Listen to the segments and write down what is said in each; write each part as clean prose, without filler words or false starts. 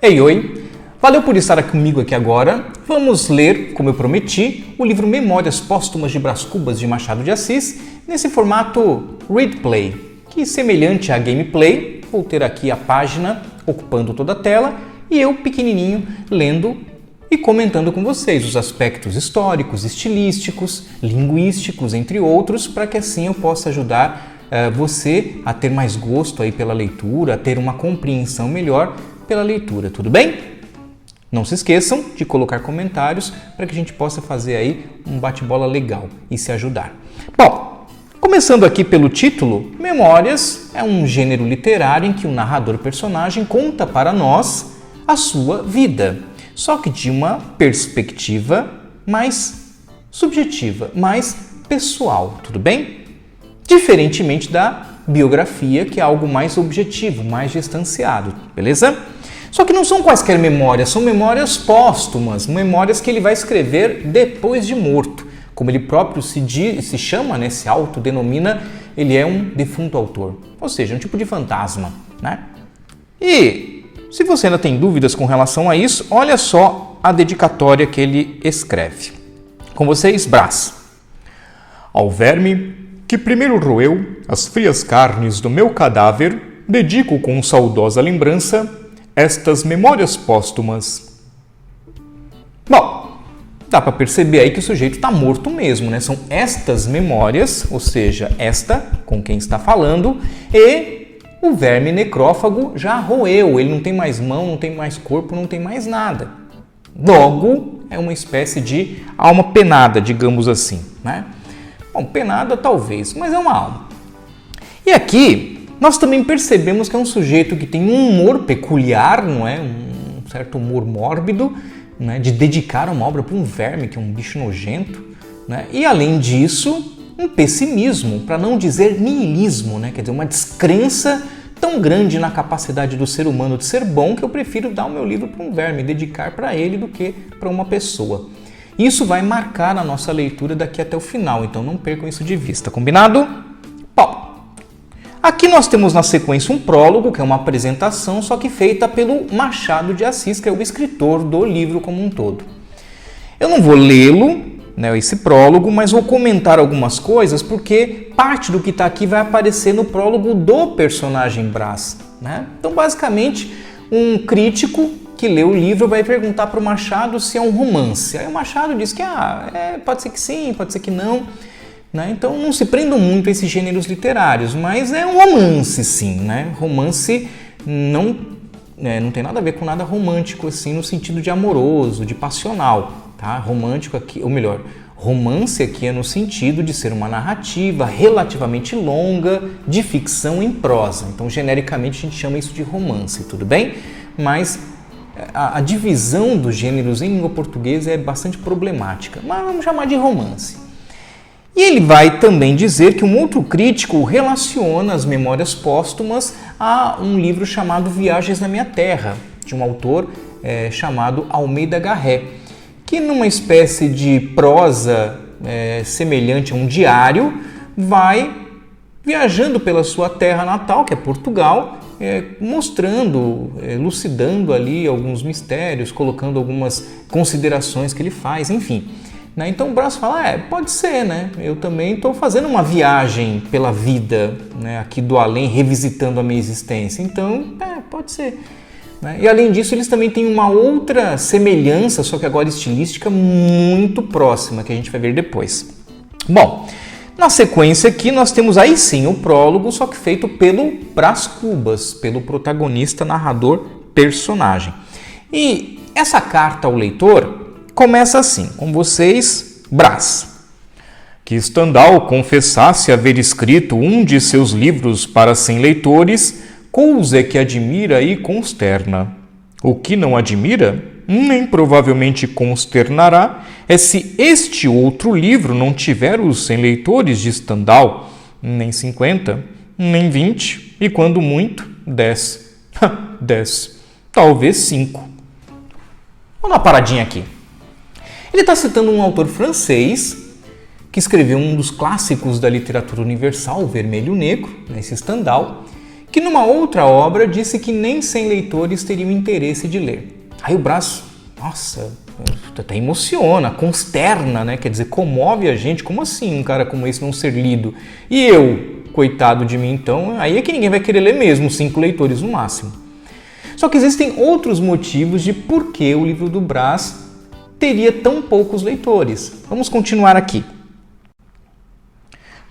Ei, oi! Valeu por estar comigo aqui agora. Vamos ler, como eu prometi, o livro Memórias Póstumas de Brás Cubas de Machado de Assis, nesse formato Read Play, que semelhante a gameplay, vou ter aqui a página ocupando toda a tela e eu pequenininho lendo e comentando com vocês os aspectos históricos, estilísticos, linguísticos, entre outros, para que assim eu possa ajudar você a ter mais gosto aí pela leitura, a ter uma compreensão melhor pela leitura, tudo bem? Não se esqueçam de colocar comentários para que a gente possa fazer aí um bate-bola legal e se ajudar. Bom, começando aqui pelo título, Memórias é um gênero literário em que o narrador-personagem conta para nós a sua vida, só que de uma perspectiva mais subjetiva, mais pessoal, tudo bem? Diferentemente da biografia, que é algo mais objetivo, mais distanciado, beleza? Só que não são quaisquer memórias, são memórias póstumas, memórias que ele vai escrever depois de morto. Como ele próprio se chama, né, se autodenomina, ele é um defunto autor, ou seja, um tipo de fantasma, né? E se você ainda tem dúvidas com relação a isso, olha só a dedicatória que ele escreve. Com vocês, Brás. Ao verme que primeiro roeu as frias carnes do meu cadáver, dedico com saudosa lembrança estas memórias póstumas. Bom, dá para perceber aí que o sujeito está morto mesmo, né? São estas memórias, ou seja, esta com quem está falando, e o verme necrófago já roeu, ele não tem mais mão, não tem mais corpo, não tem mais nada. Logo, é uma espécie de alma penada, digamos assim, né? Bom, penada talvez, mas é uma alma. E aqui nós também percebemos que é um sujeito que tem um humor peculiar, não é? Um certo humor mórbido, né? De dedicar uma obra para um verme, que é um bicho nojento, né? E além disso, um pessimismo, para não dizer niilismo, né? Quer dizer, uma descrença tão grande na capacidade do ser humano de ser bom que eu prefiro dar o meu livro para um verme, dedicar para ele do que para uma pessoa. Isso vai marcar a nossa leitura daqui até o final, então não percam isso de vista, combinado? Bom, aqui nós temos na sequência um prólogo, que é uma apresentação, só que feita pelo Machado de Assis, que é o escritor do livro como um todo. Eu não vou lê-lo, né, esse prólogo, mas vou comentar algumas coisas, porque parte do que está aqui vai aparecer no prólogo do personagem Brás, né? Então, basicamente, um crítico que lê o livro vai perguntar para o Machado se é um romance. Aí o Machado diz que pode ser que sim, pode ser que não, né? Então não se prendam muito a esses gêneros literários, mas é um romance sim, né? Romance não tem nada a ver com nada romântico assim no sentido de amoroso, de passional, tá? Romântico aqui, ou melhor, romance aqui é no sentido de ser uma narrativa relativamente longa de ficção em prosa. Então genericamente a gente chama isso de romance, tudo bem? Mas a divisão dos gêneros em língua portuguesa é bastante problemática, mas vamos chamar de romance. E ele vai também dizer que um outro crítico relaciona as memórias póstumas a um livro chamado Viagens na Minha Terra, de um autor chamado Almeida Garré, que numa espécie de prosa semelhante a um diário, vai viajando pela sua terra natal, que é Portugal, mostrando, elucidando ali alguns mistérios, colocando algumas considerações que ele faz, enfim. Né? Então o Brás fala, pode ser, né? Eu também estou fazendo uma viagem pela vida, né? Aqui do além, revisitando a minha existência, então pode ser. Né? E além disso, eles também têm uma outra semelhança, só que agora estilística, muito próxima, que a gente vai ver depois. Bom, na sequência aqui nós temos aí sim o prólogo, só que feito pelo Brás Cubas, pelo protagonista, narrador, personagem. E essa carta ao leitor começa assim, com vocês, Brás. Que Stendhal confessasse haver escrito um de seus livros para 100 leitores, coisa que admira e consterna. O que não admira, nem provavelmente consternará, é se este outro livro não tiver os 100 leitores de Stendhal, nem 50, nem 20, e quando muito, 10. 10. Talvez 5. Vamos dar uma paradinha aqui. Ele está citando um autor francês que escreveu um dos clássicos da literatura universal, o Vermelho e o Negro, esse Stendhal, que numa outra obra disse que nem 100 leitores teriam interesse de ler. Aí o Brás, nossa, até emociona, consterna, né? Quer dizer, comove a gente. Como assim um cara como esse não ser lido? E eu, coitado de mim então, aí é que ninguém vai querer ler mesmo, 5 leitores no máximo. Só que existem outros motivos de por que o livro do Brás teria tão poucos leitores. Vamos continuar aqui.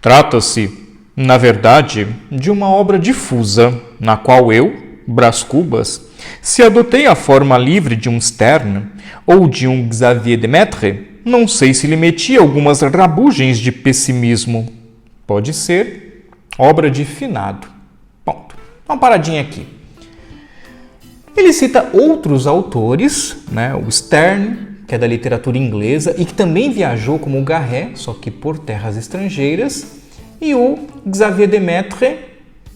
Trata-se, na verdade, de uma obra difusa, na qual eu, Brás Cubas, se adotei a forma livre de um Sterne ou de um Xavier Lemaitre, não sei se lhe meti algumas rabugens de pessimismo. Pode ser obra de finado. Ponto. Uma paradinha aqui. Ele cita outros autores, né? O Sterne, que é da literatura inglesa e que também viajou como o Garret, só que por terras estrangeiras, e o Xavier Lemaitre,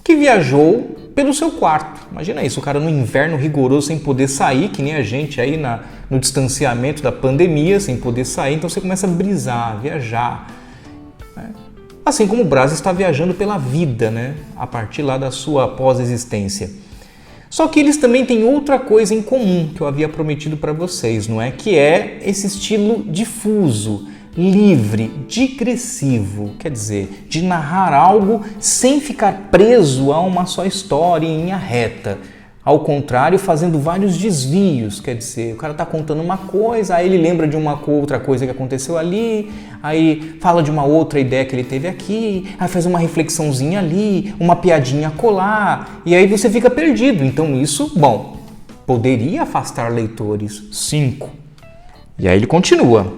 que viajou pelo seu quarto. Imagina isso, o cara no inverno rigoroso sem poder sair, que nem a gente aí no distanciamento da pandemia, sem poder sair, então você começa a brisar, viajar. Né? Assim como o Brás está viajando pela vida, né? A partir lá da sua pós-existência. Só que eles também têm outra coisa em comum que eu havia prometido para vocês, não é? Que é esse estilo difuso, livre, digressivo, quer dizer, de narrar algo sem ficar preso a uma só história em linha reta. Ao contrário, fazendo vários desvios, quer dizer, o cara está contando uma coisa, aí ele lembra de uma outra coisa que aconteceu ali, aí fala de uma outra ideia que ele teve aqui, aí faz uma reflexãozinha ali, uma piadinha colar, e aí você fica perdido. Então isso, bom, poderia afastar leitores. 5. E aí ele continua.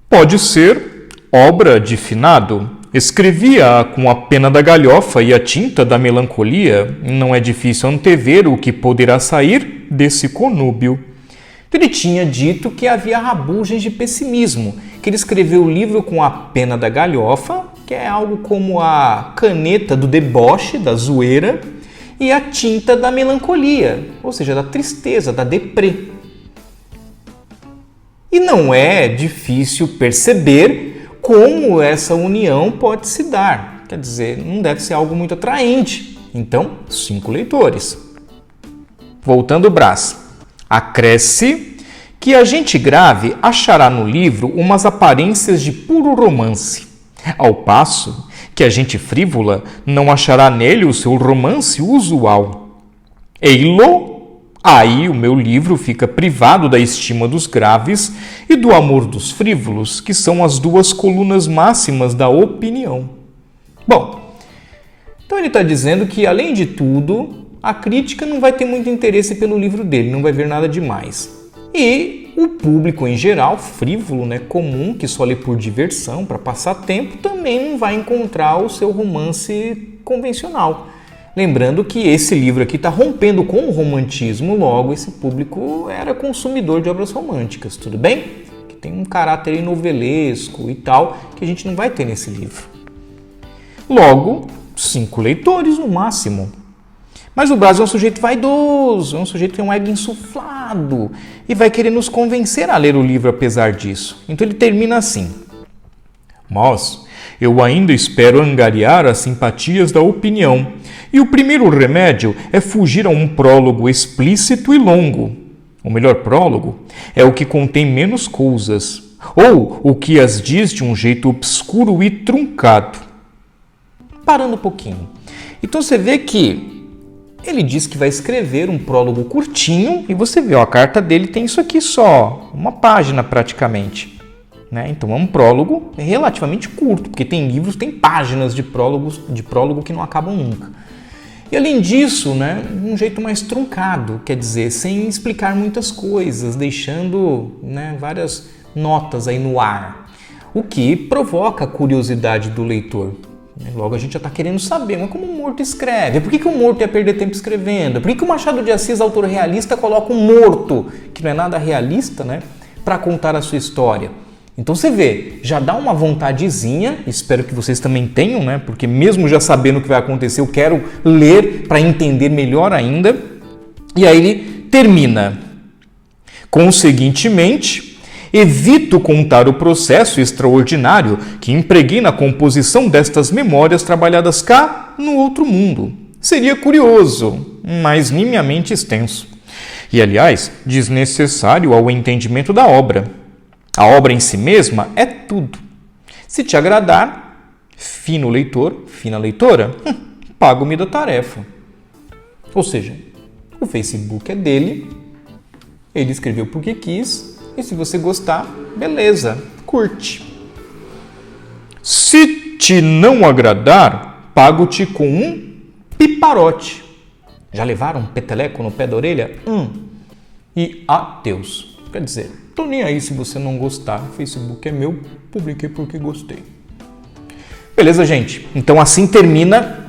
Pode ser obra de finado. Escrevia com a pena da galhofa e a tinta da melancolia. Não é difícil antever o que poderá sair desse conúbio. Ele tinha dito que havia rabugens de pessimismo, que ele escreveu o livro com a pena da galhofa, que é algo como a caneta do deboche, da zoeira, e a tinta da melancolia, ou seja, da tristeza, da deprê. E não é difícil perceber como essa união pode se dar. Quer dizer, não deve ser algo muito atraente. Então, 5 leitores. Voltando Brás. Acresce que a gente grave achará no livro umas aparências de puro romance, ao passo que a gente frívola não achará nele o seu romance usual. Ei-lo! Aí o meu livro fica privado da estima dos graves e do amor dos frívolos, que são as 2 colunas máximas da opinião. Bom, então ele está dizendo que, além de tudo, a crítica não vai ter muito interesse pelo livro dele, não vai ver nada demais. E o público em geral, frívolo, né, comum, que só lê por diversão, para passar tempo, também não vai encontrar o seu romance convencional. Lembrando que esse livro aqui está rompendo com o romantismo, logo esse público era consumidor de obras românticas, tudo bem? Que tem um caráter novelesco e tal, que a gente não vai ter nesse livro. Logo, 5 leitores no máximo. Mas o Brás é um sujeito vaidoso, é um sujeito que tem um ego insuflado e vai querer nos convencer a ler o livro apesar disso. Então ele termina assim. Mas eu ainda espero angariar as simpatias da opinião, e o primeiro remédio é fugir a um prólogo explícito e longo. O melhor prólogo é o que contém menos coisas, ou o que as diz de um jeito obscuro e truncado. Parando um pouquinho. Então você vê que ele diz que vai escrever um prólogo curtinho, e você vê, ó, a carta dele tem isso aqui só, uma página praticamente. Né? Então é um prólogo relativamente curto, porque tem livros, tem páginas de prólogo que não acabam nunca. E além disso, né, um jeito mais truncado, quer dizer, sem explicar muitas coisas, deixando, né, várias notas aí no ar, o que provoca a curiosidade do leitor. Logo a gente já está querendo saber, mas como o morto escreve? Por que o morto ia perder tempo escrevendo? Por que o Machado de Assis, autor realista, coloca um morto, que não é nada realista, né, para contar a sua história? Então você vê, já dá uma vontadezinha, espero que vocês também tenham, né? Porque mesmo já sabendo o que vai acontecer, eu quero ler para entender melhor ainda. E aí ele termina. Conseguintemente, evito tu contar o processo extraordinário que empreguei na composição destas memórias trabalhadas cá no outro mundo. Seria curioso, mas minimamente extenso. E, aliás, desnecessário ao entendimento da obra. A obra em si mesma é tudo. Se te agradar, fino leitor, fina leitora, pago-me da tarefa. Ou seja, o Facebook é dele, ele escreveu porque quis, e se você gostar, beleza, curte. Se te não agradar, pago-te com um piparote. Já levaram um peteleco no pé da orelha? E adeus. Quer dizer, tô nem aí se você não gostar, o Facebook é meu, publiquei porque gostei. Beleza, gente? Então assim termina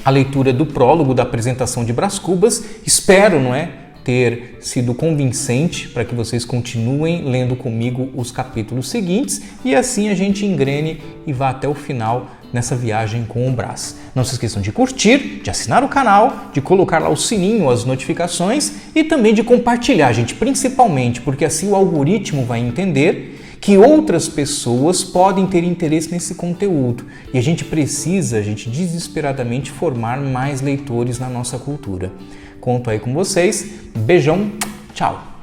a leitura do prólogo da apresentação de Brás Cubas. Espero, não é, ter sido convincente para que vocês continuem lendo comigo os capítulos seguintes e assim a gente engrene e vá até o final nessa viagem com o Brás. Não se esqueçam de curtir, de assinar o canal, de colocar lá o sininho, as notificações e também de compartilhar, gente, principalmente porque assim o algoritmo vai entender que outras pessoas podem ter interesse nesse conteúdo e a gente precisa, desesperadamente formar mais leitores na nossa cultura. Conto aí com vocês. Beijão, tchau!